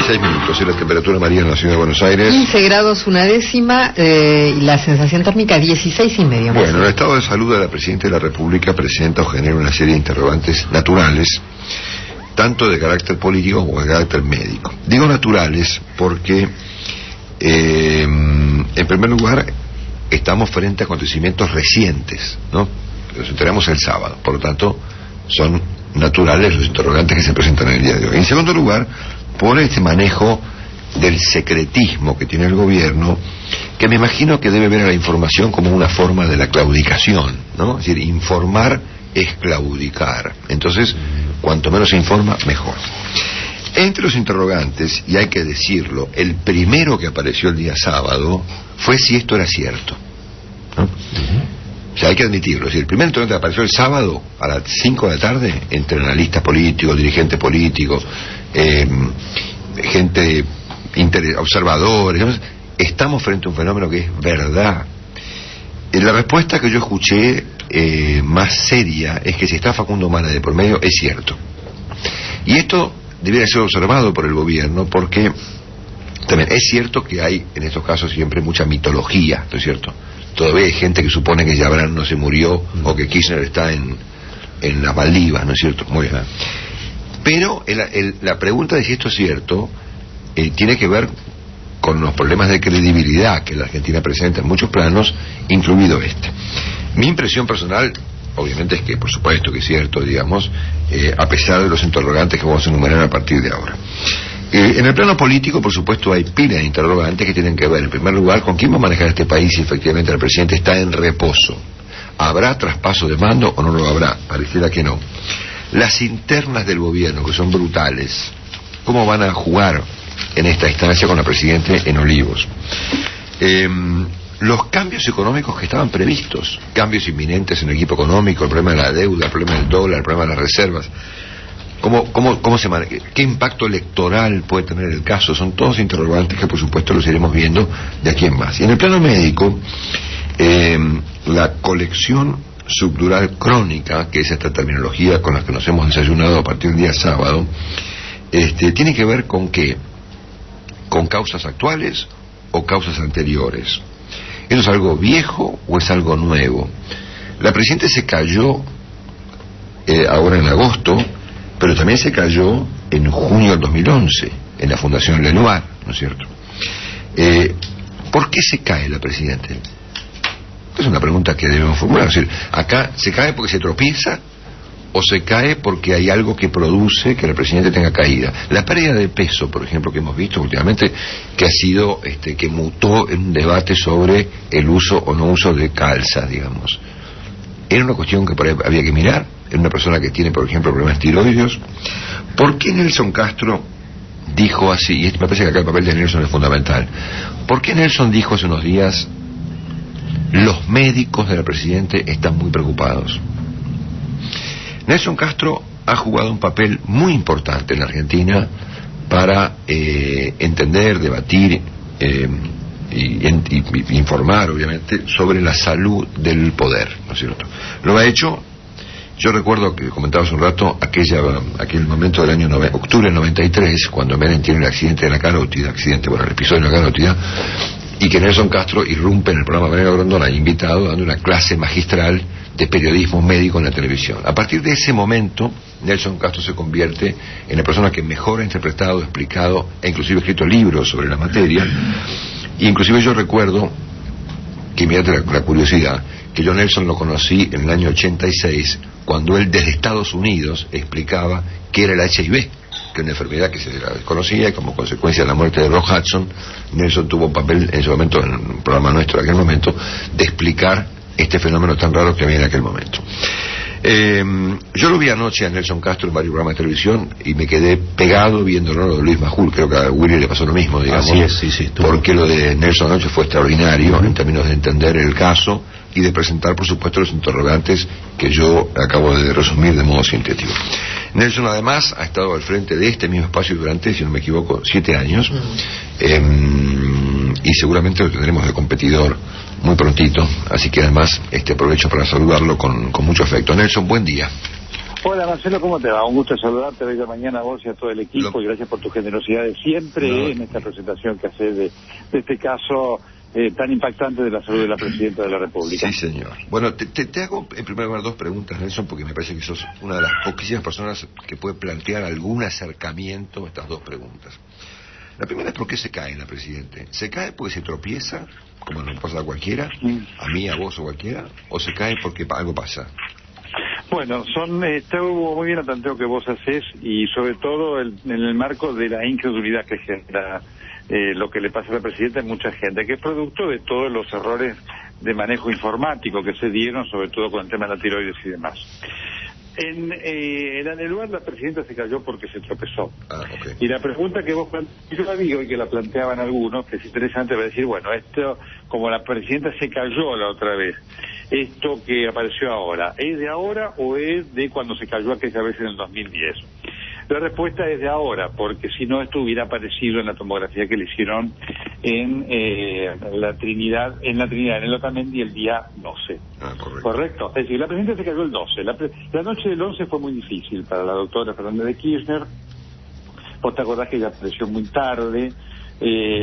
16 minutos. Y la temperatura, María, en la ciudad de Buenos Aires. 15 grados una décima y la sensación térmica 16,5. Bueno, el estado de salud de la Presidenta de la República presenta o genera una serie de interrogantes naturales, tanto de carácter político como de carácter médico. Digo naturales porque, en primer lugar, estamos frente a acontecimientos recientes, ¿no? Los enteramos el sábado, por lo tanto, son naturales los interrogantes que se presentan en el día de hoy. En segundo lugar, por este manejo del secretismo que tiene el gobierno, que me imagino que debe ver a la información como una forma de la claudicación, ¿no? Es decir, informar es claudicar. Entonces, cuanto menos se informa, mejor. Entre los interrogantes, y hay que decirlo, el primero que apareció el día sábado fue si esto era cierto, ¿no? O sea, hay que admitirlo. Si el primer interrogante apareció el sábado a las 5 de la tarde, entre analistas políticos, dirigentes políticos, gente, observadores, estamos frente a un fenómeno que es verdad. La respuesta que yo escuché más seria es que si está Facundo Manes de por medio, es cierto. Y esto debiera ser observado por el gobierno porque también es cierto que hay en estos casos siempre mucha mitología, ¿no es cierto? Todavía hay gente que supone que Yabrán no se murió o que Kirchner está en las Maldivas, ¿no es cierto? Muy bien. Pero la pregunta de si esto es cierto tiene que ver con los problemas de credibilidad que la Argentina presenta en muchos planos, incluido este. Mi impresión personal, obviamente, es que por supuesto que es cierto, digamos, a pesar de los interrogantes que vamos a enumerar a partir de ahora. En el plano político, por supuesto, hay pila de interrogantes que tienen que ver, en primer lugar, con quién va a manejar este país si efectivamente el presidente está en reposo. ¿Habrá traspaso de mando o no lo habrá? Pareciera que no. Las internas del gobierno, que son brutales, ¿cómo van a jugar en esta instancia con la Presidenta en Olivos? Los cambios económicos que estaban previstos, cambios inminentes en el equipo económico, el problema de la deuda, el problema del dólar, el problema de las reservas, ¿cómo se maneja? ¿Qué impacto electoral puede tener el caso? Son todos interrogantes que por supuesto los iremos viendo de aquí en más. Y en el plano médico, la colección subdural crónica, que es esta terminología con la que nos hemos desayunado a partir del día sábado, tiene que ver con ¿qué? ¿Con causas actuales o causas anteriores? ¿Eso es algo viejo o es algo nuevo? La Presidenta se cayó ahora en agosto, pero también se cayó en junio del 2011 en la Fundación Lenoir, ¿no es cierto? ¿Por qué se cae la Presidenta? Es una pregunta que debemos formular. Es decir, acá se cae porque se tropieza o se cae porque hay algo que produce que la Presidenta tenga caída. La pérdida de peso, por ejemplo, que hemos visto últimamente, que ha sido, que mutó en un debate sobre el uso o no uso de calzas, digamos. Era una cuestión que por ahí había que mirar. En una persona que tiene, por ejemplo, problemas tiroideos. ¿Por qué Nelson Castro dijo así? Y me parece que acá el papel de Nelson es fundamental. ¿Por qué Nelson dijo hace unos días: los médicos de la Presidenta están muy preocupados? Nelson Castro ha jugado un papel muy importante en la Argentina para entender, debatir y informar, obviamente, sobre la salud del poder, ¿no es cierto? Lo ha hecho. Yo recuerdo que comentaba hace un rato aquel momento del año octubre del 93, cuando Menem tiene el accidente de la carótida, el episodio de la carótida, y que Nelson Castro irrumpe en el programa Mariano Grondona, invitado, dando una clase magistral de periodismo médico en la televisión. A partir de ese momento, Nelson Castro se convierte en la persona que mejor ha interpretado, explicado e inclusive escrito libros sobre la materia. Inclusive yo recuerdo que, mirate la curiosidad, que yo Nelson lo conocí en el año 86, cuando él desde Estados Unidos explicaba qué era el HIV, que era una enfermedad que se la desconocía, y como consecuencia de la muerte de Rock Hudson, Nelson tuvo un papel en ese momento, en un programa nuestro de aquel momento, de explicar este fenómeno tan raro que había en aquel momento. Yo lo vi anoche a Nelson Castro en varios programas de televisión y me quedé pegado viéndolo, lo de Luis Majul. Creo que a Willy le pasó lo mismo, digamos. Así es, sí, porque lo de Nelson anoche fue extraordinario en términos de entender el caso y de presentar, por supuesto, los interrogantes que yo acabo de resumir de modo sintético. Nelson, además, ha estado al frente de este mismo espacio durante, si no me equivoco, 7 años, y seguramente lo tendremos de competidor muy prontito, así que además aprovecho para saludarlo con mucho afecto. Nelson, buen día. Hola Marcelo, ¿cómo te va? Un gusto saludarte hoy de mañana a vos y a todo el equipo, y gracias por tu generosidad de siempre en esta presentación que haces de este caso tan impactante de la salud de la Presidenta de la República. Sí, señor. Bueno, te hago en primer lugar 2 preguntas, Nelson, porque me parece que sos una de las poquísimas personas que puede plantear algún acercamiento a estas 2 preguntas. La primera es ¿por qué se cae la Presidenta? ¿Se cae porque se tropieza, como nos pasa a cualquiera, a mí, a vos o cualquiera, o se cae porque algo pasa? Bueno, estuvo muy bien el planteo que vos hacés, y sobre todo en el marco de la incredulidad que genera lo que le pasa a la Presidenta a mucha gente, que es producto de todos los errores de manejo informático que se dieron, sobre todo con el tema de la tiroides y demás. En el lugar la Presidenta se cayó porque se tropezó. Okay. Y la pregunta que vos planteaste, yo la digo y que la planteaban algunos, que es interesante, va a decir, bueno, esto, como la Presidenta se cayó la otra vez, esto que apareció ahora, ¿es de ahora o es de cuando se cayó aquella vez en el 2010? La respuesta es de ahora, porque si no, esto hubiera aparecido en la tomografía que le hicieron en la Trinidad, en el Otamendi el día 12. ¿Correcto? Es decir, la Presidenta se cayó el 12. La noche del 11 fue muy difícil para la doctora Fernández de Kirchner. Vos te acordás que ella apareció muy tarde,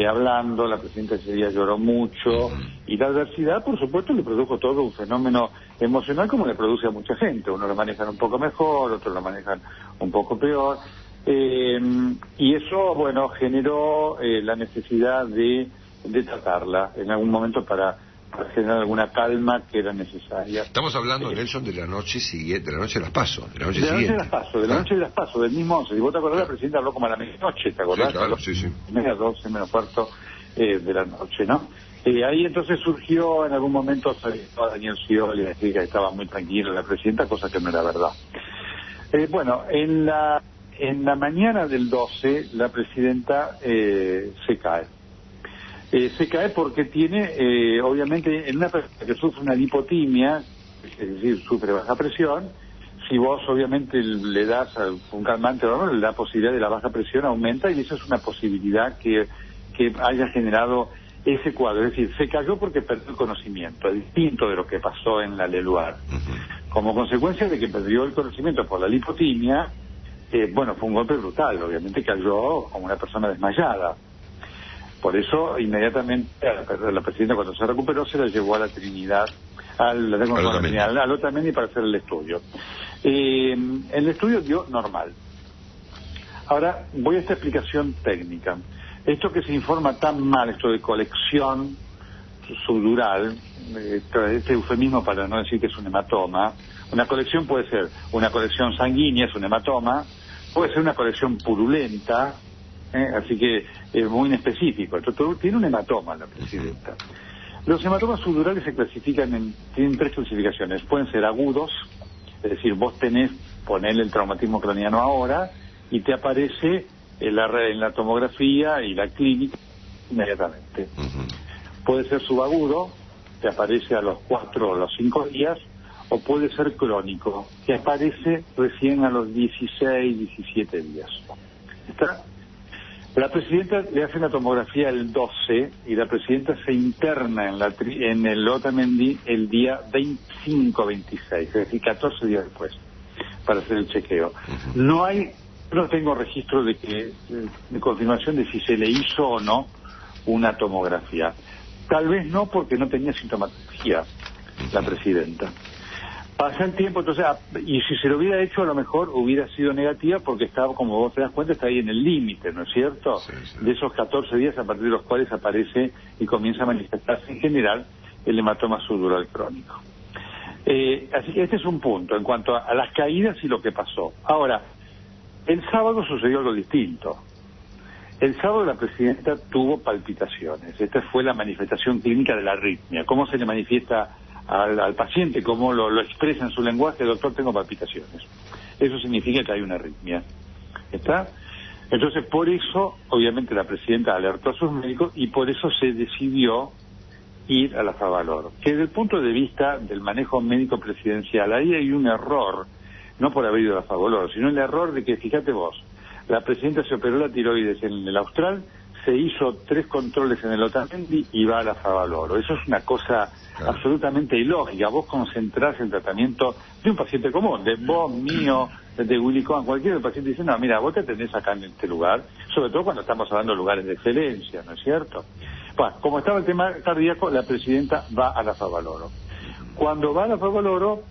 hablando, la Presidenta ese día lloró mucho, y la adversidad, por supuesto, le produjo todo un fenómeno emocional como le produce a mucha gente. Uno lo manejan un poco mejor, otros lo manejan un poco peor, y eso, bueno, generó la necesidad de tratarla en algún momento para generar alguna calma que era necesaria. Estamos hablando, Nelson, de la noche siguiente, de la noche de las PASO. De la noche de las PASO, del mismo 11. Y vos te acordás, la Presidenta habló como a la medianoche, ¿te acordás? Sí, claro, sí. Media 12, menos cuarto de la noche, ¿no? Ahí entonces surgió, en algún momento salió a Daniel Scioli a decir que estaba muy tranquila la Presidenta, cosa que no era verdad. Bueno, en la mañana del 12, la Presidenta se cae. Se cae porque tiene, obviamente, en una persona que sufre una lipotimia, es decir, sufre baja presión, si vos obviamente le das un calmante o no, la posibilidad de la baja presión aumenta, y eso es una posibilidad que haya generado ese cuadro. Es decir, se cayó porque perdió el conocimiento, es distinto de lo que pasó en la Leluar. Como consecuencia de que perdió el conocimiento por la lipotimia, bueno, fue un golpe brutal, obviamente cayó como una persona desmayada. Por eso, inmediatamente, la Presidenta, cuando se recuperó, se la llevó a la Trinidad, al Otamendi para hacer el estudio. El estudio dio normal. Ahora, voy a esta explicación técnica. Esto que se informa tan mal, esto de colección subdural, este eufemismo para no decir que es un hematoma, una colección puede ser una colección sanguínea, es un hematoma, puede ser una colección purulenta, así que es muy inespecífico. Entonces, tiene un hematoma la Presidenta. Los hematomas subdurales se clasifican tienen 3 clasificaciones. Pueden ser agudos, es decir, vos ponele el traumatismo craniano ahora y te aparece en la tomografía y la clínica inmediatamente. Puede ser subagudo, te aparece a los 4 o los 5 días, o puede ser crónico, que aparece recién a los 16, 17 días. ¿Está? La Presidenta le hace una tomografía el 12 y la Presidenta se interna en el Otamendi el día 25-26, es decir, 14 días después, para hacer el chequeo. No tengo registro de confirmación de si se le hizo o no una tomografía. Tal vez no, porque no tenía sintomatología la Presidenta. Pasa el tiempo, entonces, y si se lo hubiera hecho, a lo mejor hubiera sido negativa, porque estaba, como vos te das cuenta, está ahí en el límite, ¿no es cierto? Sí. De esos 14 días a partir de los cuales aparece y comienza a manifestarse en general el hematoma subdural crónico. Así que este es un punto en cuanto a las caídas y lo que pasó. Ahora, el sábado sucedió algo distinto. El sábado la Presidenta tuvo palpitaciones. Esta fue la manifestación clínica de la arritmia. ¿Cómo se le manifiesta al paciente? ¿Cómo lo expresa en su lenguaje? Doctor, tengo palpitaciones. Eso significa que hay una arritmia. ¿Está? Entonces, por eso, obviamente, la Presidenta alertó a sus médicos y por eso se decidió ir a la Favalor. Que desde el punto de vista del manejo médico presidencial, ahí hay un error, no por haber ido a la Favalor, sino el error de que, fíjate vos, la Presidenta se operó la tiroides en el Austral se hizo 3 controles en el Otamendi y va a la Favaloro. Eso es una cosa absolutamente ilógica. Vos concentrás el tratamiento de un paciente común, de vos, mío, de Willy Cohen, cualquier paciente dice, no, mira, vos te atendés acá en este lugar, sobre todo cuando estamos hablando de lugares de excelencia, ¿no es cierto? Bueno, como estaba el tema cardíaco, la presidenta va a la Favaloro. Cuando va a la Favaloro,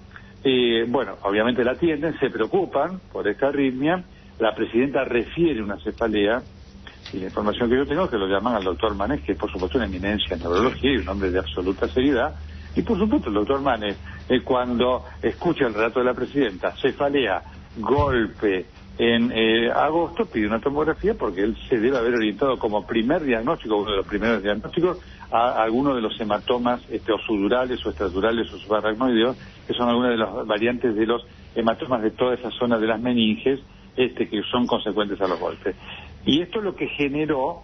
bueno, obviamente la atienden, se preocupan por esta arritmia, la presidenta refiere una cefalea, y la información que yo tengo es que lo llaman al doctor Manes, que es por supuesto una eminencia en neurología y un hombre de absoluta seriedad, y por supuesto el doctor Manes, cuando escucha el relato de la presidenta, cefalea, golpe, en agosto pide una tomografía porque él se debe haber orientado como primer diagnóstico, uno de los primeros diagnósticos, a alguno de los hematomas o sudurales o extradurales o subaracnoideos, que son algunas de las variantes de los hematomas de toda esa zona de las meninges, que son consecuentes a los golpes. Y esto es lo que generó,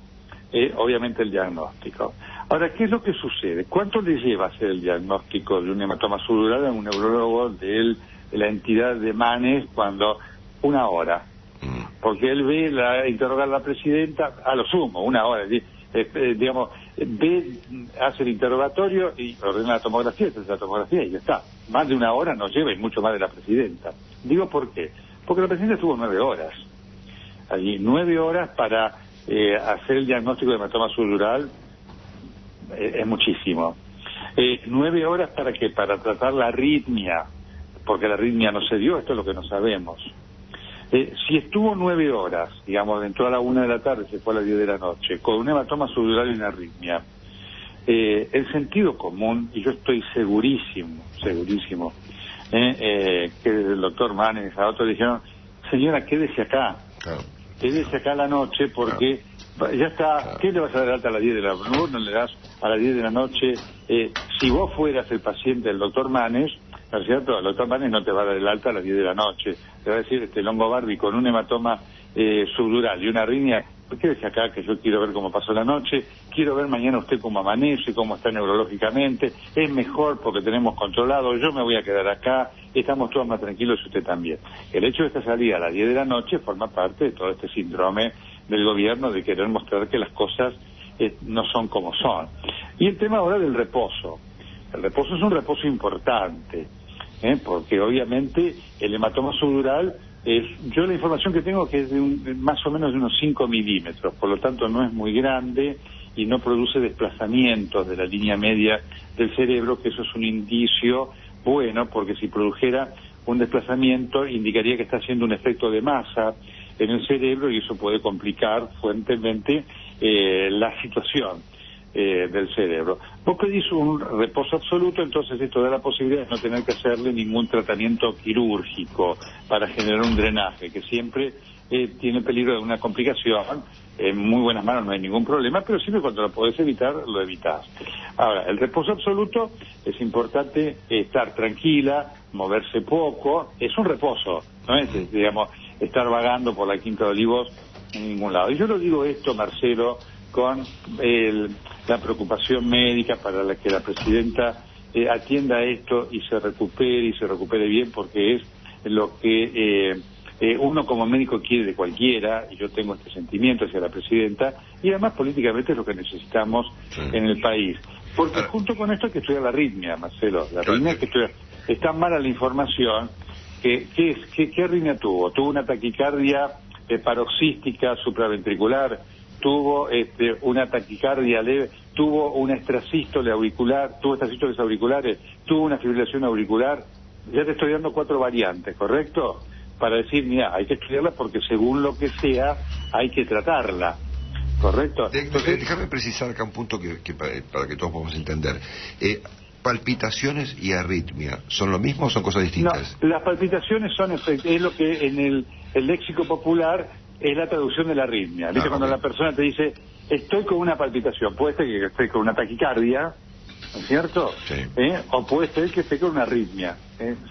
obviamente, el diagnóstico. Ahora, ¿qué es lo que sucede? ¿Cuánto le lleva hacer el diagnóstico de un hematoma sudural a un neurólogo de la entidad de Manes cuando 1 hora? Porque él ve interrogar a la presidenta, a lo sumo, 1 hora. Digamos, hace el interrogatorio y ordena la tomografía, entonces la tomografía y ya está. Más de 1 hora nos lleva y mucho más de la presidenta. Digo, ¿por qué? Porque la presidenta estuvo 9 horas. Allí 9 horas para hacer el diagnóstico de hematoma sudural es muchísimo. 9 horas para qué, para tratar la arritmia, porque la arritmia no se dio, esto es lo que no sabemos. Si estuvo 9 horas, digamos, entró a la 1 de la tarde, se fue a las 10 de la noche, con un hematoma sudural y una arritmia, el sentido común, y yo estoy segurísimo, que el doctor Manes, a otros dijeron, señora, quédese acá. Claro. Quédese acá a la noche porque ya está. Claro. ¿Qué le vas a dar alta a las 10 de la noche? No le das a las 10 de la noche. Si vos fueras el paciente del doctor Manes, ¿no es cierto? El doctor Manes no te va a dar el alta a las 10 de la noche. Te va a decir, Longobardi con un hematoma subdural y una arritmia, quédese acá que yo quiero ver cómo pasó la noche, quiero ver mañana usted cómo amanece, cómo está neurológicamente, es mejor porque tenemos controlado, yo me voy a quedar acá, estamos todos más tranquilos y usted también. El hecho de esta salida a las 10 de la noche forma parte de todo este síndrome del gobierno de querer mostrar que las cosas no son como son. Y el tema ahora del reposo. El reposo es un reposo importante, porque obviamente el hematoma subdural yo la información que tengo que es más o menos de unos 5 milímetros, por lo tanto no es muy grande y no produce desplazamientos de la línea media del cerebro, que eso es un indicio bueno, porque si produjera un desplazamiento indicaría que está haciendo un efecto de masa en el cerebro y eso puede complicar fuertemente la situación del cerebro. Vos pedís un reposo absoluto, entonces esto da la posibilidad de no tener que hacerle ningún tratamiento quirúrgico para generar un drenaje, que siempre tiene peligro de una complicación. En muy buenas manos no hay ningún problema, pero siempre cuando lo podés evitar, lo evitás. Ahora, el reposo absoluto es importante estar tranquila, moverse poco, es un reposo, no es, digamos, estar vagando por la Quinta de Olivos en ningún lado. Y yo lo digo esto, Marcelo, con la preocupación médica para la que la presidenta atienda esto y se recupere bien, porque es lo que uno como médico quiere de cualquiera, y yo tengo este sentimiento hacia la presidenta, y además políticamente es lo que necesitamos en el país. Porque junto con esto hay que estudiar la arritmia, Marcelo, la arritmia hay que estudiar. Está mala la información. ¿Qué arritmia tuvo? Tuvo una taquicardia paroxística supraventricular, tuvo una taquicardia leve, tuvo una extrasístole auricular, tuvo extrasístoles auriculares, tuvo una fibrilación auricular. Ya te estoy dando 4 variantes, ¿correcto? Para decir, mira, hay que estudiarla porque según lo que sea, hay que tratarla, ¿correcto? Déjame precisar acá un punto que para que todos podamos entender. ¿Palpitaciones y arritmia son lo mismo o son cosas distintas? No, las palpitaciones es lo que en el léxico popular es la traducción de la arritmia. ¿Viste? Cuando la persona te dice, estoy con una palpitación, puede ser que esté con una taquicardia, ¿no es cierto? Sí. O puede ser que esté con una arritmia.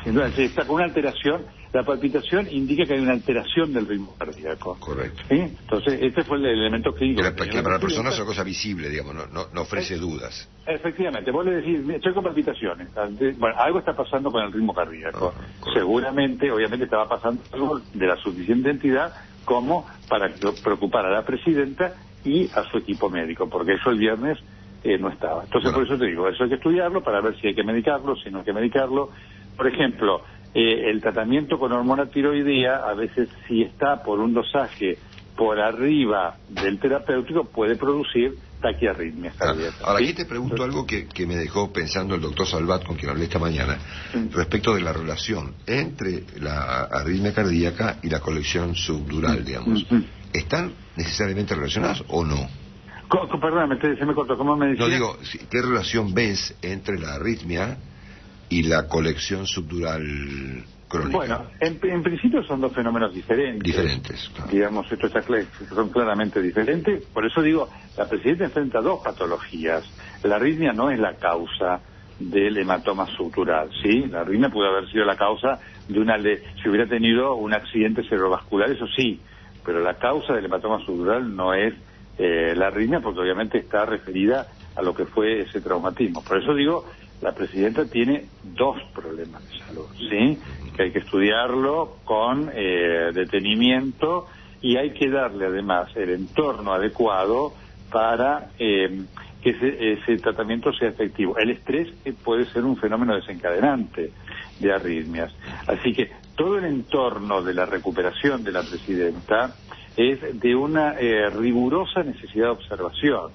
Sin duda, si está con una alteración, la palpitación indica que hay una alteración del ritmo cardíaco. Correcto. Entonces, este fue el elemento clínico. Que para la persona es una cosa visible, digamos, no ofrece dudas. Efectivamente, vos le decís, estoy con palpitaciones. Bueno, algo está pasando con el ritmo cardíaco. Seguramente, obviamente, estaba pasando algo de la suficiente entidad como para preocupar a la presidenta y a su equipo médico, porque eso el viernes no estaba. Entonces, por eso te digo, eso hay que estudiarlo para ver si hay que medicarlo, si no hay que medicarlo. Por ejemplo, el tratamiento con hormona tiroidea, a veces si está por un dosaje por arriba del terapéutico, puede producir taquiarritmias cardíacas. Ahora, ¿sí? aquí te pregunto algo que me dejó pensando el doctor Salvat, con quien hablé esta mañana, respecto de la relación entre la arritmia cardíaca y la colección subdural, digamos. ¿Están necesariamente relacionadas o no? Perdóname, se me cortó, ¿cómo me decías? No digo, ¿qué relación ves entre la arritmia y la colección subdural crónica? Bueno, en principio son dos fenómenos diferentes. Diferentes, claro. Digamos, esto está son claramente diferentes. Por eso digo, la presidenta enfrenta dos patologías. La arritmia no es la causa del hematoma subdural, ¿sí? La arritmia pudo haber sido la causa de si hubiera tenido un accidente cerebrovascular, eso sí, pero la causa del hematoma subdural no es la arritmia, porque obviamente está referida a lo que fue ese traumatismo. Por eso digo, la presidenta tiene dos problemas de salud, ¿sí? Que hay que estudiarlo con detenimiento y hay que darle además el entorno adecuado para que ese tratamiento sea efectivo. El estrés puede ser un fenómeno desencadenante de arritmias. Así que todo el entorno de la recuperación de la presidenta es de una rigurosa necesidad de observación.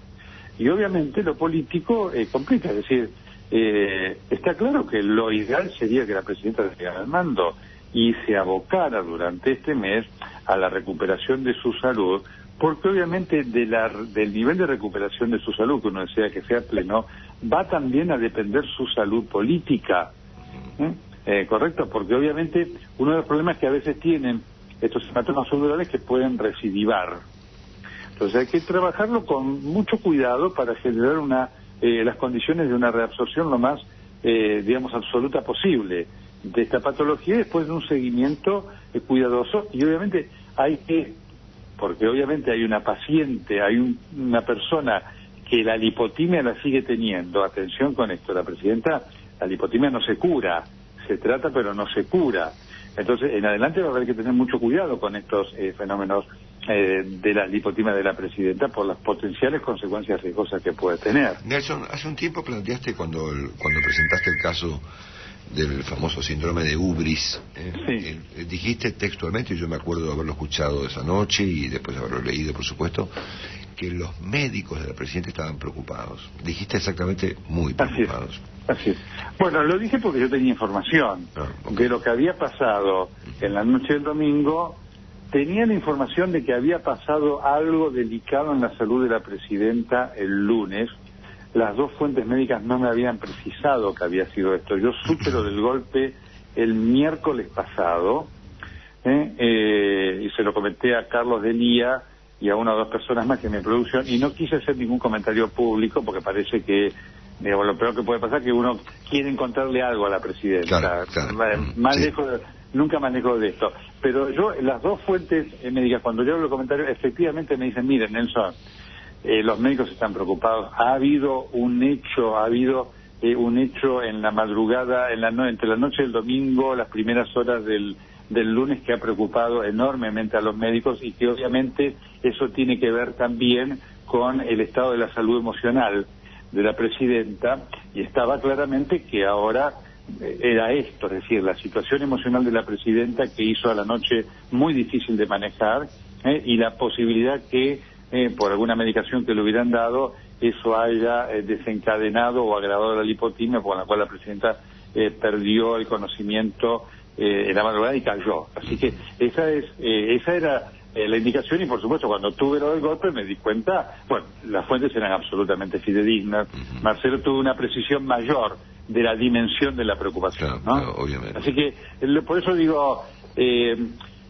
Y obviamente lo político complica, es decir, está claro que lo ideal sería que la presidenta llegara al mando y se abocara durante este mes a la recuperación de su salud, porque obviamente del nivel de recuperación de su salud, que uno desea que sea pleno, va también a depender su salud política. ¿Correcto? Porque obviamente uno de los problemas que a veces tienen estos hematomas subdurales que pueden recidivar. Entonces hay que trabajarlo con mucho cuidado para generar las condiciones de una reabsorción lo más, digamos, absoluta posible de esta patología, y después de un seguimiento cuidadoso. Y obviamente porque obviamente hay una paciente, hay una persona que la lipotimia la sigue teniendo. Atención con esto, la presidenta, la lipotimia no se cura, se trata pero no se cura. Entonces, en adelante va a haber que tener mucho cuidado con estos fenómenos de la lipotimia de la presidenta por las potenciales consecuencias riesgosas que puede tener. Nelson, hace un tiempo planteaste cuando presentaste el caso del famoso síndrome de Ubris, sí. Dijiste textualmente, y yo me acuerdo de haberlo escuchado esa noche y después de haberlo leído, por supuesto, que los médicos de la presidenta estaban preocupados. Dijiste exactamente muy preocupados. Así es. Bueno, lo dije porque yo tenía información de lo que había pasado en la noche del domingo. Tenía la información de que había pasado algo delicado en la salud de la presidenta el lunes. Las dos fuentes médicas no me habían precisado que había sido esto. Yo supe lo del golpe el miércoles pasado, y se lo comenté a Carlos Delía y a una o dos personas más que me producción, y no quise hacer ningún comentario público porque parece que, digamos, lo peor que puede pasar es que uno quiere encontrarle algo a la presidenta. Claro. Nunca manejo de esto. Pero yo, las dos fuentes médicas, cuando yo hablo comentario, efectivamente me dicen, miren, Nelson, los médicos están preocupados. Ha habido un hecho en la madrugada, entre la noche del domingo, las primeras horas del lunes, que ha preocupado enormemente a los médicos, y que obviamente eso tiene que ver también con el estado de la salud emocional de la presidenta, y estaba claramente que ahora era esto, es decir, la situación emocional de la presidenta que hizo a la noche muy difícil de manejar, y la posibilidad que por alguna medicación que le hubieran dado, eso haya desencadenado o agravado la lipotimia, por la cual la presidenta perdió el conocimiento en la madrugada y cayó. Así que esa era la indicación, y por supuesto cuando tuve lo del golpe me di cuenta, bueno, las fuentes eran absolutamente fidedignas. Marcelo tuvo una precisión mayor de la dimensión de la preocupación, ¿no? Claro, obviamente. Así que por eso digo,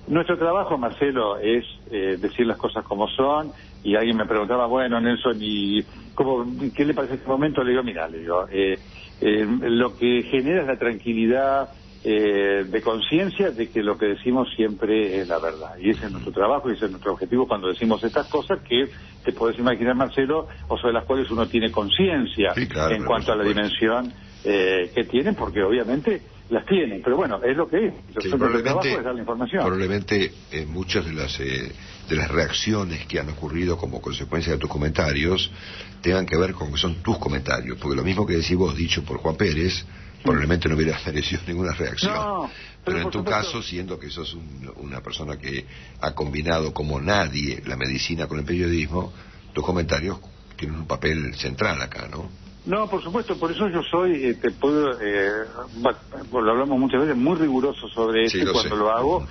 nuestro trabajo, Marcelo, es decir las cosas como son. Y alguien me preguntaba, bueno, Nelson, ¿y qué le parece este momento? Le digo, mira, lo que genera es la tranquilidad de conciencia de que lo que decimos siempre es la verdad. Y ese es nuestro trabajo y ese es nuestro objetivo cuando decimos estas cosas que te podés imaginar, Marcelo, o sobre las cuales uno tiene conciencia, sí, claro, en cuanto a la dimensión que tienen, porque obviamente las tienen, pero bueno, es lo que es. Sí, el trabajo es dar la información. Probablemente muchas de las reacciones que han ocurrido como consecuencia de tus comentarios tengan que ver con que son tus comentarios, porque lo mismo que decís vos, dicho por Juan Pérez, probablemente no hubiera merecido ninguna reacción. No, pero en tu supuesto, caso, siendo que sos una persona que ha combinado como nadie la medicina con el periodismo, tus comentarios tienen un papel central acá, ¿no? No, por supuesto, por eso yo soy, lo hablamos muchas veces, muy riguroso sobre esto, y cuando lo hago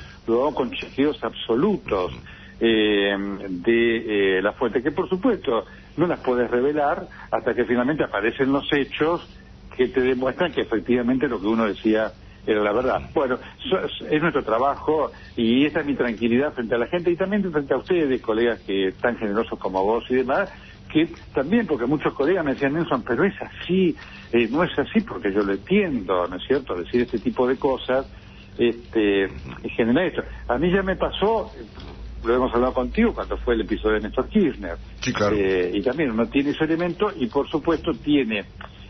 con chequeos absolutos de la fuente, que por supuesto no las puedes revelar hasta que finalmente aparecen los hechos que te demuestran que efectivamente lo que uno decía era la verdad. Bueno, es nuestro trabajo y esta es mi tranquilidad frente a la gente y también frente a ustedes, colegas que tan generosos como vos y demás, que también, porque muchos colegas me decían, Nelson, pero es así, no es así porque yo lo entiendo, ¿no es cierto? Decir este tipo de cosas genera esto. A mí ya me pasó, lo hemos hablado contigo cuando fue el episodio de Néstor Kirchner. Sí, claro. Y también uno tiene ese elemento y por supuesto tiene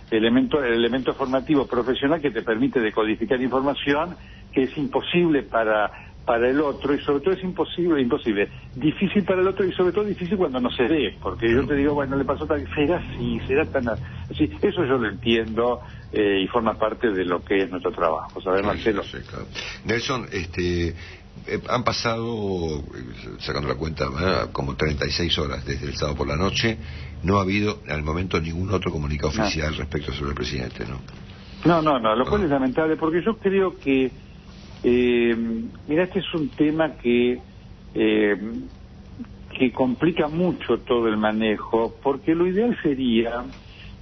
el elemento formativo profesional que te permite decodificar información que es imposible para el otro, y sobre todo es imposible, difícil para el otro y sobre todo difícil cuando no se ve, porque yo te digo, bueno, le pasó tal, será así, será tan así, eso yo lo entiendo y forma parte de lo que es nuestro trabajo, ¿sabes, Marcelo? Sí, claro. Nelson, han pasado, sacando la cuenta, como 36 horas desde el sábado por la noche, no ha habido al momento ningún otro comunicado oficial respecto sobre el presidente, ¿no? No, lo cual es lamentable, porque yo creo que mira, este es un tema que complica mucho todo el manejo, porque lo ideal sería,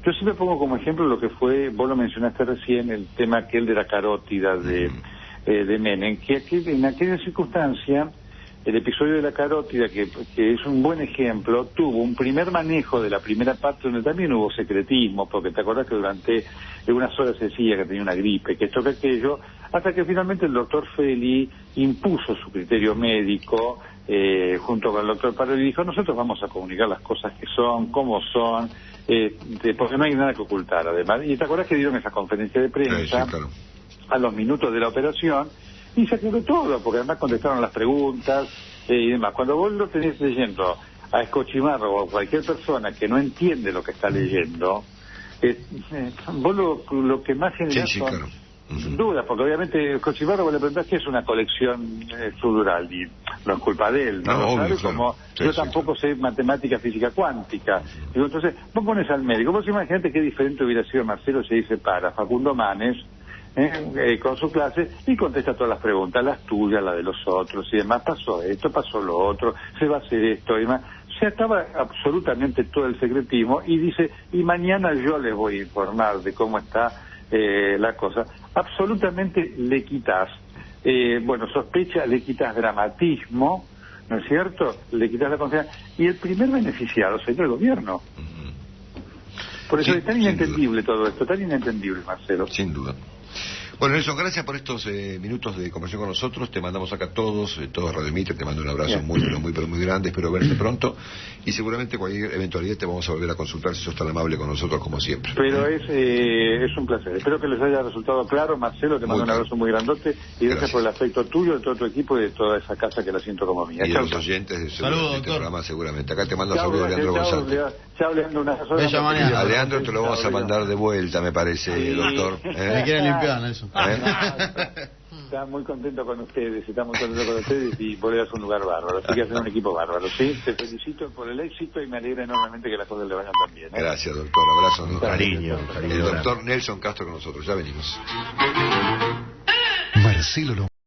yo siempre pongo como ejemplo lo que fue, vos lo mencionaste recién, el tema aquel de la carótida de Menem, que en aquella circunstancia, el episodio de la carótida, que es un buen ejemplo, tuvo un primer manejo de la primera parte donde también hubo secretismo, porque te acordás que durante unas horas se decía que tenía una gripe, que esto, que aquello, hasta que finalmente el doctor Feli impuso su criterio médico junto con el doctor Parodi y dijo, nosotros vamos a comunicar las cosas que son, cómo son, porque no hay nada que ocultar además. Y te acordás que dieron esa conferencia de prensa claro, a los minutos de la operación, y se aclaró todo, porque además contestaron las preguntas y demás. Cuando vos lo tenés leyendo a Escochimarro o a cualquier persona que no entiende lo que está leyendo, vos lo que más genera son dudas, porque obviamente Escochimarro vos le preguntás que es una colección sudural, y no es culpa de él, no lo sabe, claro, como yo tampoco sé matemática, física cuántica. Digo, entonces, vos pones al médico, vos imaginate qué diferente hubiera sido Marcelo si dice para Facundo Manes, con su clase, y contesta todas las preguntas, las tuyas, las de los otros y demás, pasó esto, pasó lo otro, se va a hacer esto y demás. Se acaba absolutamente todo el secretismo y dice, y mañana yo les voy a informar de cómo está la cosa. Absolutamente le quitas, sospecha, le quitas dramatismo, ¿no es cierto? Le quitas la confianza, y el primer beneficiado sería el gobierno. Por eso es tan inentendible todo esto, tan inentendible, Marcelo. Sin duda. Bueno, Nelson, gracias por estos minutos de conversación con nosotros. Te mandamos acá todos Radio Mitre, te mando un abrazo muy grande. Espero verte pronto y seguramente cualquier eventualidad te vamos a volver a consultar si sos tan amable con nosotros como siempre. Pero es un placer. Espero que les haya resultado claro, Marcelo. Te mando un abrazo muy grandote y gracias por el afecto tuyo, de todo tu equipo y de toda esa casa que la siento como mía. Y de los oyentes de este programa seguramente. Acá te mando saludos a Leandro González. Chao, Leandro. A Leandro te lo vamos a mandar de vuelta, me parece, doctor. Me quieren limpiar, Nelson. Está muy contento con ustedes, y volver a ser un lugar bárbaro, así que hacen un equipo bárbaro, ¿sí? Te felicito por el éxito y me alegra enormemente que las cosas le vayan tan bien. Gracias, doctor, abrazo, ¿no? Cariño. El doctor Nelson Castro con nosotros, ya venimos. Marcelo